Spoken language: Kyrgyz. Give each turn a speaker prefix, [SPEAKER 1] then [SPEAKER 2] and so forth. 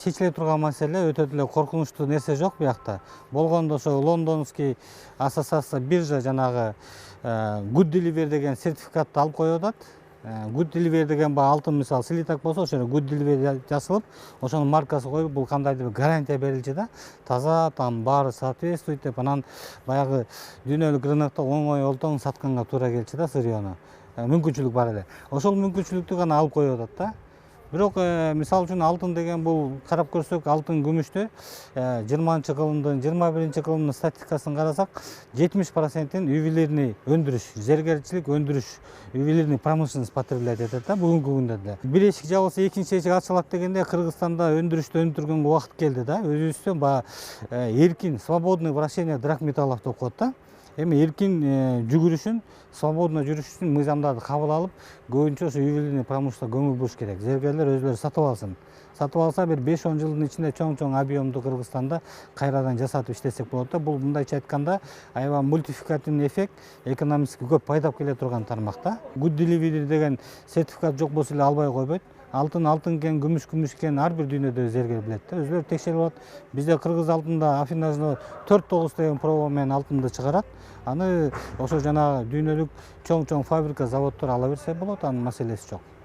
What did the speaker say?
[SPEAKER 1] Чечиле турган маселе өтө деле коркунучтуу нерсе жок биякта. Болгондо ошо Лондонский ассоциация биржа жанагы Good Delivery деген сертификатты алып коюп атат. Good Delivery деген баягы алтын мисалы слиток болсо ошо Good Delivery жасалып, ошонун маркасы коюп, бул кандайдыр бир гарантия берилчү да. Таза, там баары соответствует деп, анан баягы дүйнөлүк рынокто оңой олтоң сатканга туура келчү да сырьёну. Мүмкүнчүлүк бар эле. Ошол мүмкүнчүлүктү гана алып коюп атат да. Бирок мисалы үчүн алтын деген бул карап көрсөк, алтын күмүштү 20-кылымдын 21-кылымдын статистикасын карасак, 70%-ин ювелирный өндүрүш, зергерчилик өндүрүш, ювелирный промышленность потреблять этет да бүгүнкү күндө деле. Бир эшик жабылса экинчи эшик ачылат дегенде Кыргызстанда өндүрүштү өнүктүргөнгө убакыт келди да. Өзүбүздөн баягы эркин, свободное вращение драгметаллов деп коет да. Эми эркин жүгүрүшүн, свободно жүрүш үчүн мыйзамдарды кабыл алып, көбүнчө ошо ювелирный промышленностька көңүл буруш керек. Зергерлер өзүлөрү сатып алсын. Сатып алса бир 5-10 жылдын ичинде чоң объемду Кыргызстанда кайрадан жасатып иштесек болот да. Бул мындайча айтканда аябай мультификативный эффект, экономически көп пайдап келе турган тармак да. Good Delivery деген сертификат жок болсо эле албай койбойт. Алтын экен, күмүш экен, ар бир дүйнөдө зергер билет да. Өзүлөрү текшерип алат. Бизде кыргыз алтында Афинажно 4-9 деген проба менен алтынды чыгарат. Аны ошо жанагы дүйнөлүк чоң фабрика, заводдор ала берсе болот, анын маселеси жок.